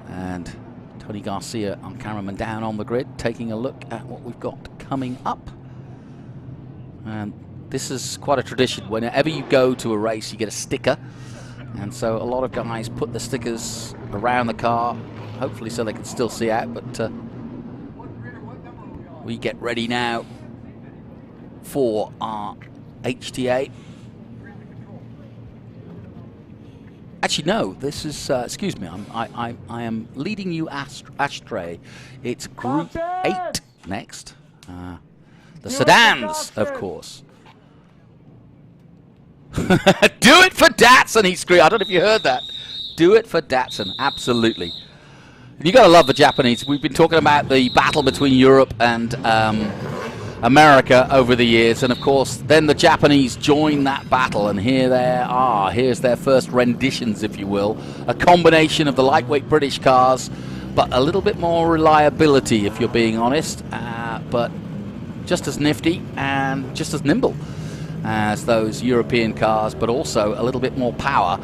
And Tony Garcia, our cameraman, down on the grid, taking a look at what we've got coming up. And this is quite a tradition. Whenever you go to a race, you get a sticker. And so a lot of guys put the stickers around the car, hopefully so they can still see out. But we get ready now for our HTA. Actually, no, this is, excuse me, I am leading you astray. It's Group 8 next. The sedans, of course. Do it for Datsun, he screamed. I don't know if you heard that. Do it for Datsun, absolutely. You got to love the Japanese. We've been talking about the battle between Europe and America over the years, and of course then the Japanese join that battle, and here they are. Here's their first renditions, if you will, a combination of the lightweight British cars, but a little bit more reliability, if you're being honest, but just as nifty and just as nimble as those European cars, but also a little bit more power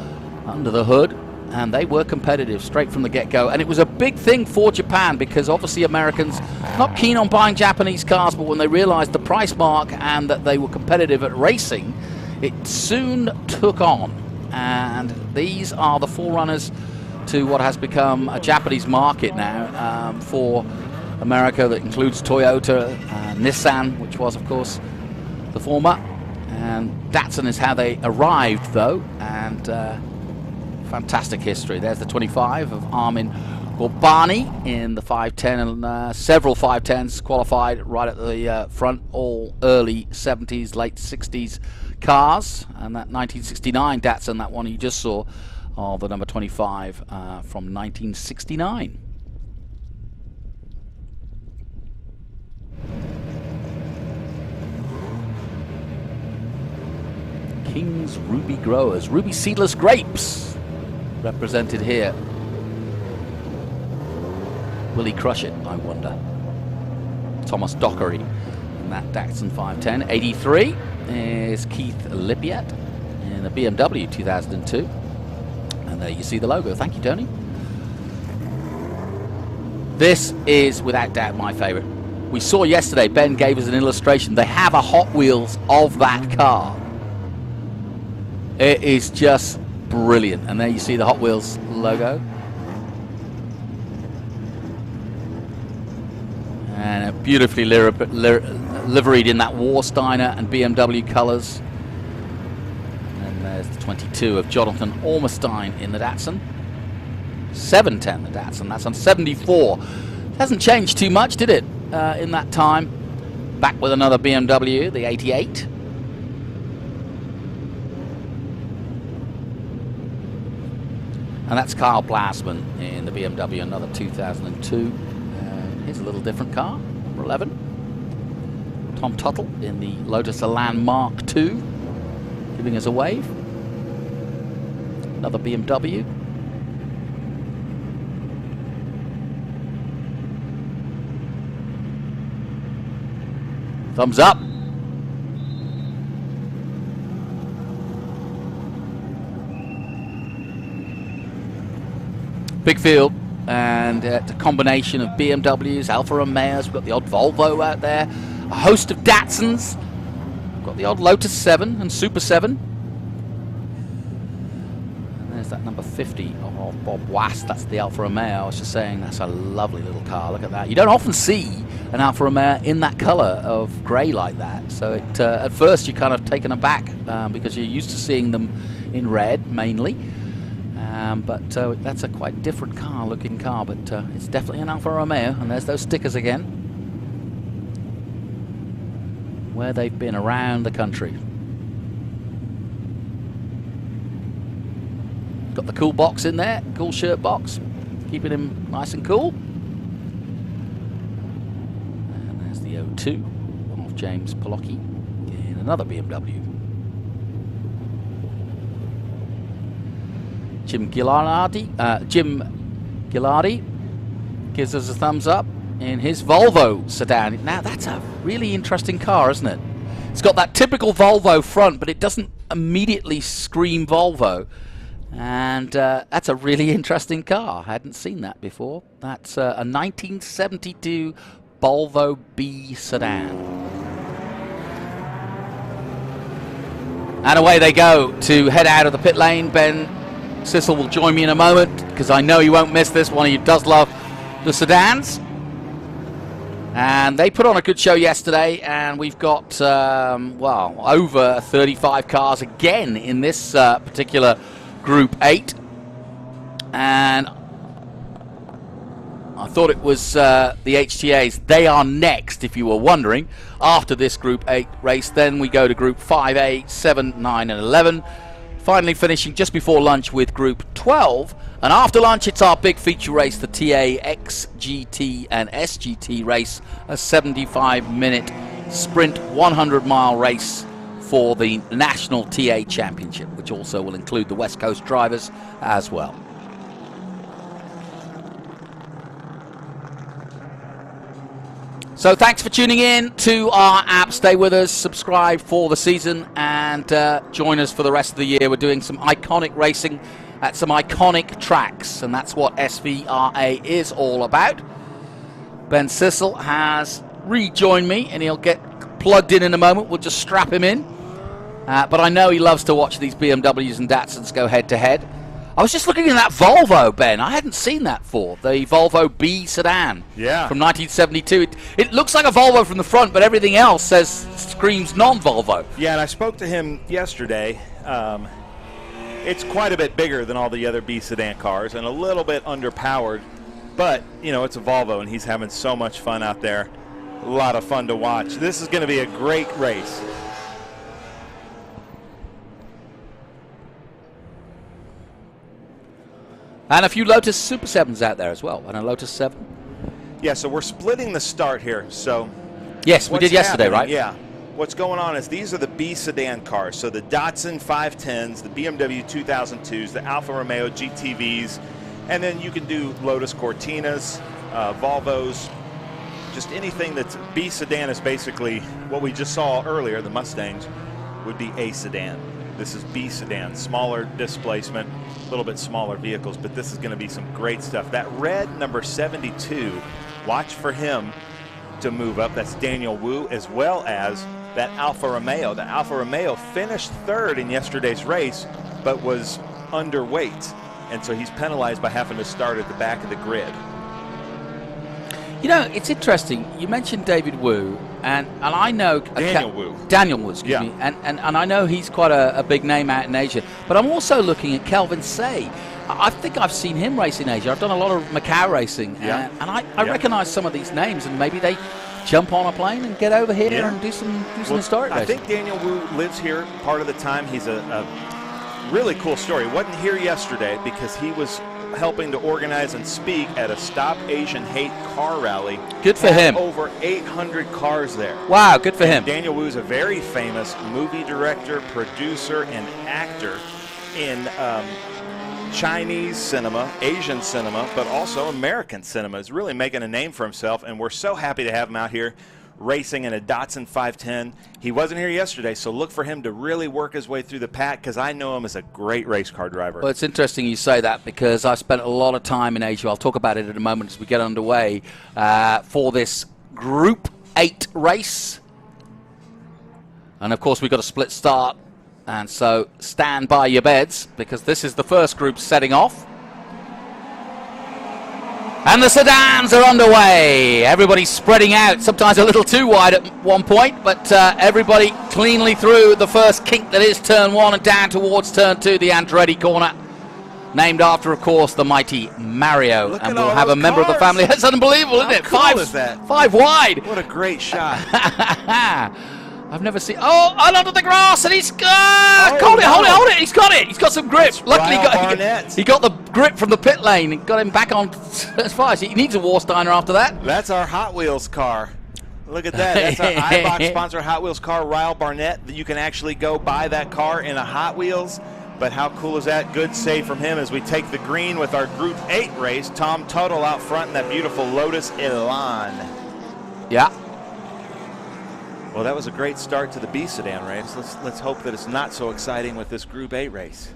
under the hood. And they were competitive straight from the get-go. And it was a big thing for Japan because obviously Americans not keen on buying Japanese cars, but when they realized the price mark and that they were competitive at racing, it soon took on. And these are the forerunners to what has become a Japanese market now for America, that includes Toyota, Nissan, which was, of course, the former. And Datsun is how they arrived, though. And fantastic history. There's the 25 of Armin Gorbani in the 510, and several 510s qualified right at the front, all early 70s, late 60s cars. And that 1969 Datsun, that one you just saw, of the number 25 from 1969. King's Ruby Growers, Ruby Seedless Grapes, represented here. Will he crush it, I wonder? Thomas Dockery in that Datsun 510. 83 is Keith Lippiat in the BMW 2002. And there you see the logo. Thank you, Tony. This is, without doubt, my favorite. We saw yesterday, Ben gave us an illustration. They have a Hot Wheels of that car. It is just brilliant. And there you see the Hot Wheels logo. And beautifully liveried in that Warsteiner and BMW colours. And there's the 22 of Jonathan Ormestein in the Datsun. 710 the Datsun, that's on 74. Hasn't changed too much, did it, in that time? Back with another BMW, the 88. And that's Kyle Blasman in the BMW, another 2002. Here's a little different car, number 11. Tom Tuttle in the Lotus Elan Mark II, giving us a wave. Another BMW. Thumbs up. Big field, and it's a combination of BMWs, Alfa Romeos. We've got the odd Volvo out there, a host of Datsuns. We've got the odd Lotus 7 and Super 7. And there's that number 50 of Bob Wast. That's the Alfa Romeo. I was just saying, that's a lovely little car. Look at that. You don't often see an Alfa Romeo in that colour of grey like that. So it, at first you're kind of taken aback because you're used to seeing them in red mainly. But that's a quite different car looking car, but it's definitely an Alfa Romeo. And there's those stickers again, where they've been around the country. Got the cool box in there, cool shirt box, keeping him nice and cool. And there's the 02 of James Polocki in another BMW. Jim Gilardi gives us a thumbs up in his Volvo sedan. Now that's a really interesting car, isn't it? It's got that typical Volvo front, but it doesn't immediately scream Volvo. And that's a really interesting car. I hadn't seen that before. That's a 1972 Volvo B sedan. And away they go to head out of the pit lane. Ben Sissel will join me in a moment because I know he won't miss this one. He does love the sedans. And they put on a good show yesterday, and we've got, well, over 35 cars again in this particular Group 8. And I thought it was the HTAs. They are next, if you were wondering, after this Group 8 race. Then we go to Group 5A, 7, 9, and 11. Finally finishing just before lunch with Group 12. And after lunch, it's our big feature race, the TA, XGT, and SGT race, a 75-minute sprint 100-mile race for the National TA Championship, which also will include the West Coast drivers as well. So thanks for tuning in to our app. Stay with us, subscribe for the season, and join us for the rest of the year. We're doing some iconic racing at some iconic tracks, and that's what SVRA is all about. Ben Sissel has rejoined me, and he'll get plugged in a moment. We'll just strap him in. But I know he loves to watch these BMWs and Datsuns go head-to-head. I was just looking at that Volvo, Ben. I hadn't seen that before. The Volvo B sedan from 1972. It looks like a Volvo from the front, but everything else screams non-Volvo. Yeah, and I spoke to him yesterday. It's quite a bit bigger than all the other B sedan cars and a little bit underpowered. But, you know, it's a Volvo, and he's having so much fun out there. A lot of fun to watch. This is going to be a great race. And a few Lotus Super 7s out there as well, and a Lotus 7. Yeah, so we're splitting the start here. So yes, we did yesterday, right? Yeah. What's going on is these are the B sedan cars. So the Datsun 510s, the BMW 2002s, the Alfa Romeo GTVs, and then you can do Lotus Cortinas, Volvos, just anything that's B sedan is basically what we just saw earlier. The Mustangs would be A sedan. This is B sedan, smaller displacement, a little bit smaller vehicles, but this is going to be some great stuff. That red number 72, watch for him to move up. That's Daniel Wu, as well as that Alfa Romeo. The Alfa Romeo finished third in yesterday's race, but was underweight, and so he's penalized by having to start at the back of the grid. You know, it's interesting. You mentioned David Wu, and I know Daniel Wu. Daniel Wu, excuse me, and I know he's quite a big name out in Asia. But I'm also looking at Kelvin Say. I think I've seen him race in Asia. I've done a lot of Macau racing, and I recognize some of these names, and maybe they jump on a plane and get over here and do some historic racing. I think Daniel Wu lives here part of the time. He's a really cool story. He wasn't here yesterday because he was helping to organize and speak at a Stop Asian Hate car rally. Good for him. Over 800 cars there. Wow, good for him. Daniel Wu is a very famous movie director, producer, and actor in Chinese cinema, Asian cinema, but also American cinema. He's really making a name for himself, and we're so happy to have him out here racing in a Datsun 510. He wasn't here yesterday, so look for him to really work his way through the pack, because I know him as a great race car driver. Well, it's interesting you say that, because I spent a lot of time in Asia. I'll talk about it in a moment as we get underway for this Group 8 race. And, of course, we've got a split start. And so stand by your beds, because this is the first group setting off. And the sedans are underway. Everybody's spreading out, sometimes a little too wide at one point, but everybody cleanly through the first kink that is turn 1 and down towards turn 2, the Andretti corner. Named after, of course, the mighty Mario. Look, and we'll have a member of the family. That's unbelievable, isn't it? How cool is that? 5 wide. What a great shot. I've never seen. Oh, onto the grass, and he's hold it! He's got it. He's got some grip. That's Luckily, he got the grip from the pit lane and got him back on as far as he needs a Warsteiner after that. That's our Hot Wheels car. Look at that. That's our iBox sponsor Hot Wheels car, Ryle Barnett. You can actually go buy that car in a Hot Wheels. But how cool is that? Good save from him as we take the green with our Group 8 race. Tom Tuttle out front in that beautiful Lotus Elan. Yeah. Well, that was a great start to the B sedan race. Let's hope that it's not so exciting with this Group 8 race.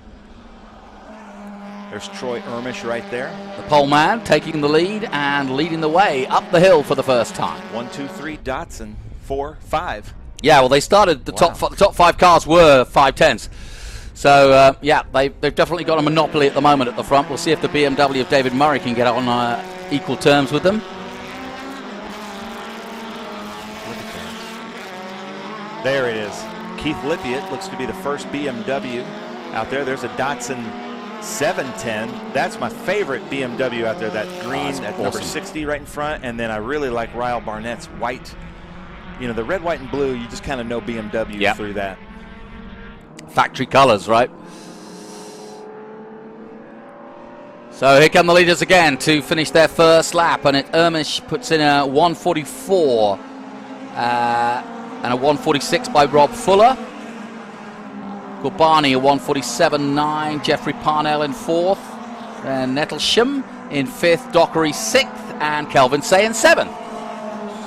There's Troy Ermish right there. The pole man taking the lead and leading the way up the hill for the first time. 1, 2, 3, Datsun. 4, 5. Yeah, well, they started, the top 5 cars were 510s. So, yeah, they've definitely got a monopoly at the moment at the front. We'll see if the BMW of David Murray can get on equal terms with them. Look at that. There it is. Keith Lippiett looks to be the first BMW out there. There's a Datsun 710. That's my favorite BMW out there, that green, that awesome. number 60 right in front. And then I really like Ryle Barnett's white. You know, the red, white, and blue, you just kind of know BMW through that. Factory colors, right? So here come the leaders again to finish their first lap, and Ermish puts in a 1:44 and a 1:46 by Rob Fuller. Gurbani a 1:47.9, Jeffrey Parnell in 4th, and Nettelsham in 5th, Dockery 6th, and Kelvin Say in 7th.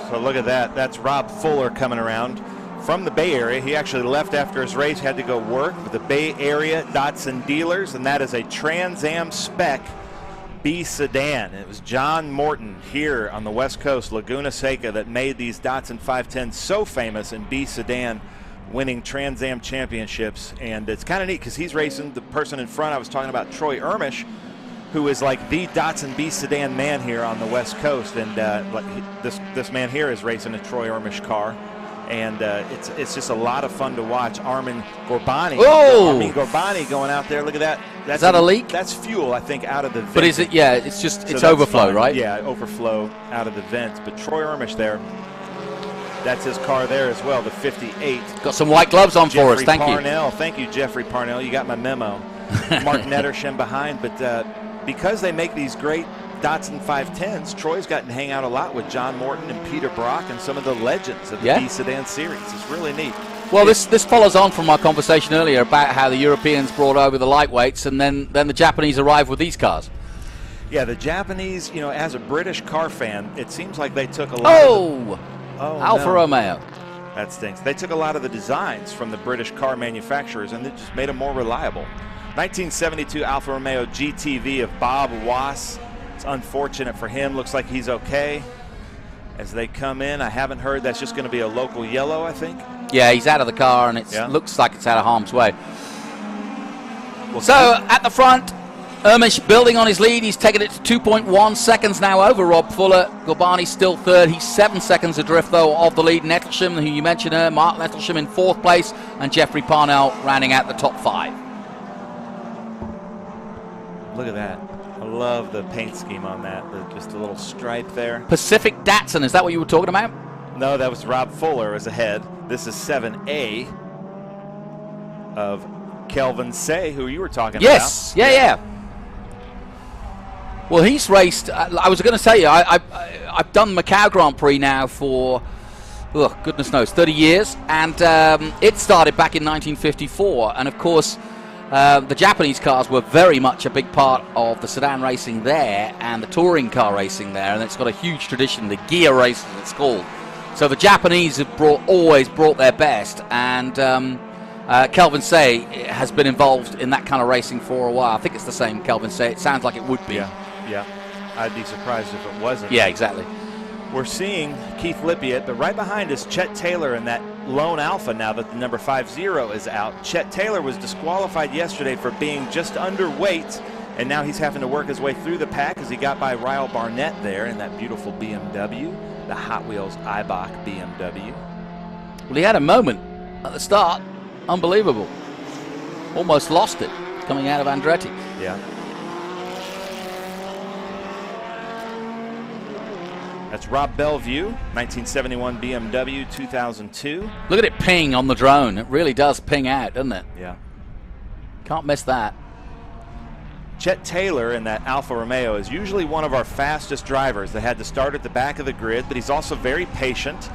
So look at that. That's Rob Fuller coming around from the Bay Area. He actually left after his race, had to go work with the Bay Area Datsun dealers, and that is a Trans Am Spec B sedan. It was John Morton here on the West Coast, Laguna Seca, that made these Datsun 510s so famous in B sedan, winning Trans Am championships. And it's kind of neat because he's racing the person in front. I was talking about Troy Ermish, who is like the Datsun B sedan man here on the West Coast, and this man here is racing a Troy Ermish car, and it's just a lot of fun to watch. Armin Gurbani, Gurbani going out there. Look at that. Is that a leak? That's fuel, I think, out of the vent. But is it? Yeah, it's just So it's that's overflow, fun. right? Yeah, overflow out of the vents. But Troy Ermish there. That's his car there as well, the 58. Got some white gloves on for us. Thank Parnell. Thank you, Jeffrey Parnell. You got my memo. Mark Nettersham behind, but because they make these great Datsun 510s, Troy's gotten to hang out a lot with John Morton and Peter Brock and some of the legends of the B sedan series. It's really neat. Well, this follows on from our conversation earlier about how the Europeans brought over the lightweights, and then the Japanese arrived with these cars. Yeah, the Japanese, you know, as a British car fan, it seems like they took a lot Alfa Romeo. That stinks. They took a lot of the designs from the British car manufacturers and they just made them more reliable. 1972 Alfa Romeo GTV of Bob Wass. It's unfortunate for him. Looks like he's okay as they come in. I haven't heard. That's just going to be a local yellow, I think. Yeah, he's out of the car, and it looks like it's out of harm's way. So at the front, Ermish building on his lead. He's taken it to 2.1 seconds now over Rob Fuller. Gurbani's still third. He's 7 seconds adrift, though, of the lead. Nettelsham, who you mentioned, Mark Nettelsham in 4th place, and Jeffrey Parnell rounding out the top 5. Look at that. I love the paint scheme on that. Just a little stripe there. Pacific Datsun, is that what you were talking about? No, that was Rob Fuller as ahead. This is 7A of Kelvin Say, who you were talking about. Yes, yeah. Well, he's raced. I was going to tell you, I've done Macau Grand Prix now for, goodness knows, 30 years, and it started back in 1954. And of course, the Japanese cars were very much a big part of the sedan racing there and the touring car racing there, and it's got a huge tradition, the gear races it's called. So the Japanese have always brought their best, and Kelvin Say has been involved in that kind of racing for a while. I think it's the same Kelvin Say. It sounds like it would be. Yeah. I'd be surprised if it wasn't. Yeah, exactly. We're seeing Keith Lippiett, but right behind us, Chet Taylor in that lone Alpha now that the number 50 is out. Chet Taylor was disqualified yesterday for being just underweight, and now he's having to work his way through the pack as he got by Ryle Barnett there in that beautiful BMW, the Hot Wheels Eibach BMW. Well, he had a moment at the start. Unbelievable. Almost lost it coming out of Andretti. Yeah. That's Rob Bellevue, 1971 BMW 2002. Look at it ping on the drone. It really does ping out, doesn't it? Yeah. Can't miss that. Chet Taylor in that Alfa Romeo is usually one of our fastest drivers that had to start at the back of the grid, but he's also very patient.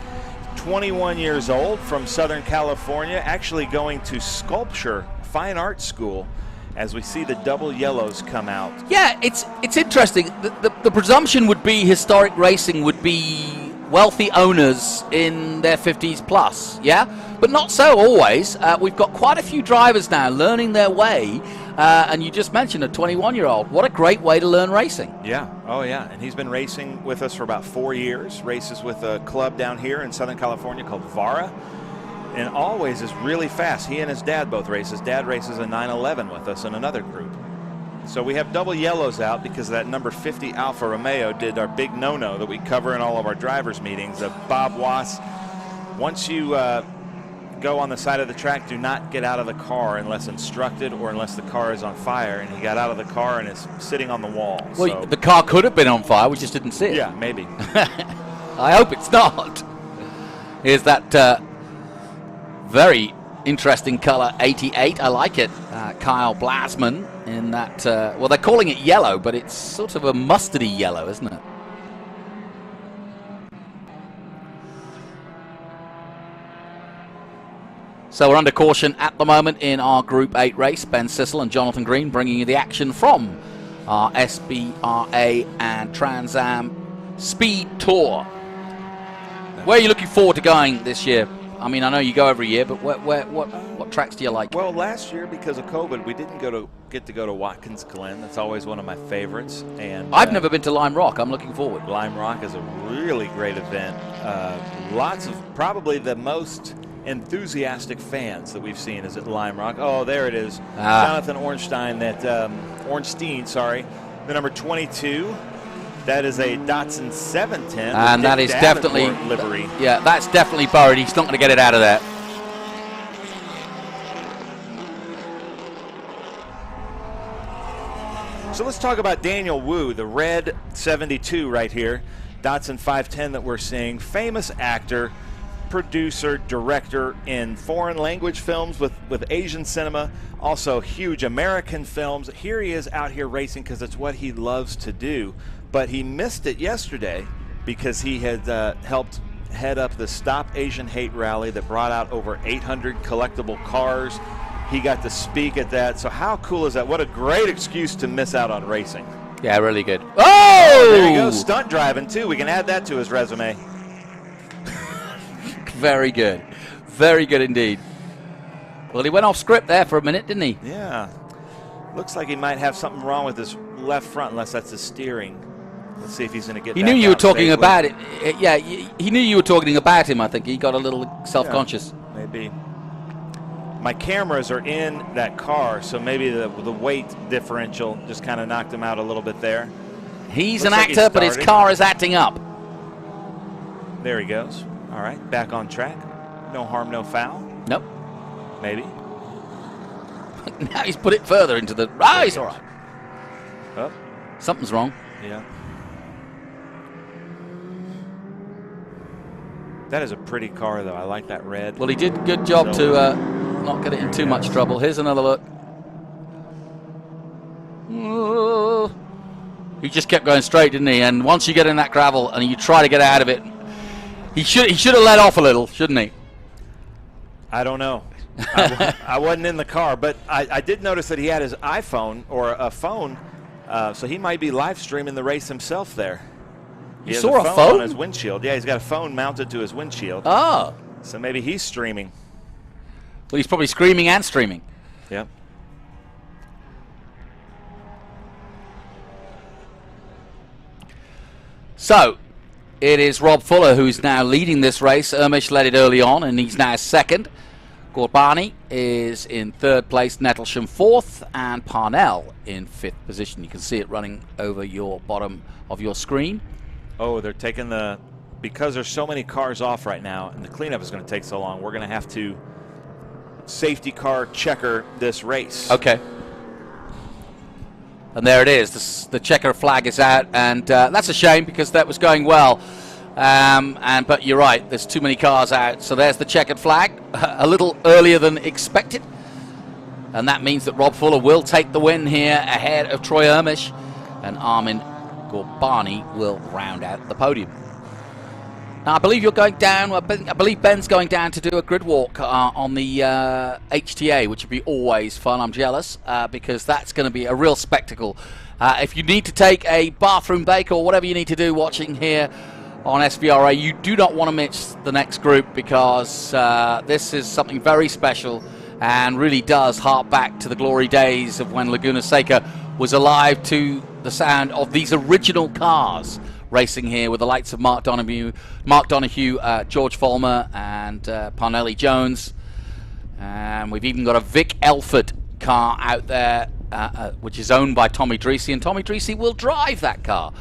21 years old, from Southern California, actually going to sculpture fine art school as we see the double yellows come out. Yeah, it's interesting. The presumption would be historic racing would be wealthy owners in their 50s plus, yeah? But not so always. We've got quite a few drivers now learning their way And you just mentioned a 21-year-old. What a great way to learn racing. Yeah. Oh, yeah. And he's been racing with us for about 4 years. Races with a club down here in Southern California called SVRA. And always is really fast. He and his dad both race. His dad races a 911 with us in another group. So we have double yellows out because that number 50 Alfa Romeo did our big no-no that we cover in all of our drivers' meetings of Bob Wass. Once you go on the side of the track, do not get out of the car unless instructed or unless the car is on fire. And he got out of the car and is sitting on the wall. Well, so. the car could have been on fire. We just didn't see it. Yeah, maybe. I hope it's not. Here's that very interesting color 88. I like it. Kyle Blasman in that, well, they're calling it yellow, but it's sort of a mustardy yellow, isn't it? So we're under caution at the moment in our Group 8 race. Ben Sissel and Jonathan Green bringing you the action from our SVRA and Trans Am Speed Tour. Where are you looking forward to going this year? I mean, I know you go every year, but what tracks do you like? Well, last year, because of COVID, we didn't get to go to Watkins Glen. That's always one of my favorites. And I've never been to Lime Rock. I'm looking forward. Lime Rock is a really great event. Lots of, probably the most enthusiastic fans that we've seen is at Lime Rock. Oh, there it is. Jonathan Ornstein, Ornstein, sorry, the number 22. That is a Datsun 710. And that is definitely livery. Yeah, that's definitely buried. He's not going to get it out of there. So let's talk about Daniel Wu, the red 72 right here. Datsun 510 that we're seeing. Famous actor, producer, director in foreign language films with Asian cinema. Also huge American films. Here he is out here racing because it's what he loves to do. But he missed it yesterday because he had helped head up the Stop Asian Hate rally that brought out over 800 collectible cars. He got to speak at that. So how cool is that? What a great excuse to miss out on racing. Yeah, really good. Oh! There you go. Stunt driving, too. We can add that to his resume. Very good. Very good indeed. Well, he went off script there for a minute, didn't he? Yeah. Looks like he might have something wrong with his left front, unless that's his steering. Let's see if he's going to get He back knew you were out talking safely. about it. Yeah, he knew you were talking about him, I think. He got a little self-conscious. Yeah, maybe. My cameras are in that car, so maybe the weight differential just kind of knocked him out a little bit there. He's Looks an like actor, but his car is acting up. There he goes. All right, back on track. No harm, no foul. Nope. Maybe. Now he's put it further into the... Ah, he's all right. Oh. Something's wrong. Yeah. That is a pretty car, though. I like that red. Well, he did a good job to not get it in too much trouble. Here's another look. Oh. He just kept going straight, didn't he? And once you get in that gravel and you try to get out of it, he should have let off a little, shouldn't he? I don't know. I wasn't in the car, but I did notice that he had his iPhone or a phone, so he might be live streaming the race himself there. He has saw a a phone on his windshield. Yeah, he's got a phone mounted to his windshield. Oh. So maybe he's streaming. Well, he's probably screaming and streaming. Yep. So, it is Rob Fuller who's now leading this race. Ermisch led it early on, and he's now second. Gorbani is in third place, Nettelsham fourth, and Parnell in fifth position. You can see it running over your bottom of your screen. Oh, they're taking because there's so many cars off right now, and the cleanup is going to take so long, we're going to have to safety car checker this race. Okay. And there it is. The checker flag is out, and that's a shame because that was going well. But you're right, there's too many cars out. So there's the checkered flag, a little earlier than expected. And that means that Rob Fuller will take the win here ahead of Troy Ermisch. And Armin Gorbani will round out the podium. Now, I believe you're going down. I believe Ben's going down to do a grid walk on the HTA, which would be always fun. I'm jealous because that's going to be a real spectacle. If you need to take a bathroom break or whatever you need to do watching here on SVRA, you do not want to miss the next group because this is something very special. and really does hark back to the glory days of when Laguna Seca was alive to the sound of these original cars racing here with the likes of Mark Donohue, George Fulmer, and Parnelli Jones. And we've even got a Vic Elford car out there, which is owned by Tommy Dreesy, and Tommy Dreesy will drive that car.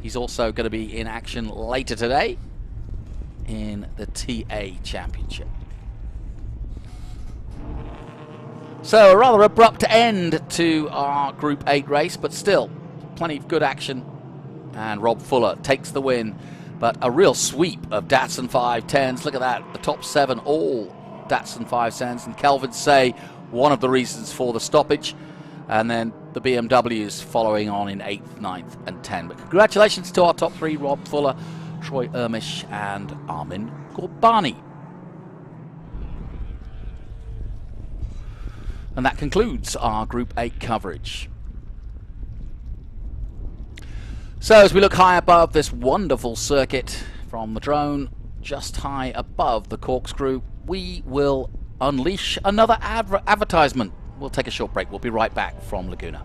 He's also going to be in action later today in the TA Championship. So a rather abrupt end to our Group 8 race, but still plenty of good action. And Rob Fuller takes the win, but a real sweep of Datsun 510s. Look at that, the top 7 all Datsun 510s, and Kelvin Say, one of the reasons for the stoppage. And then the BMWs following on in 8th, 9th and 10th. But congratulations to our top 3, Rob Fuller, Troy Ermish and Armin Gorbani. And that concludes our Group 8 coverage. So as we look high above this wonderful circuit from the drone, just high above the corkscrew, we will unleash another advertisement. We'll take a short break. We'll be right back from Laguna.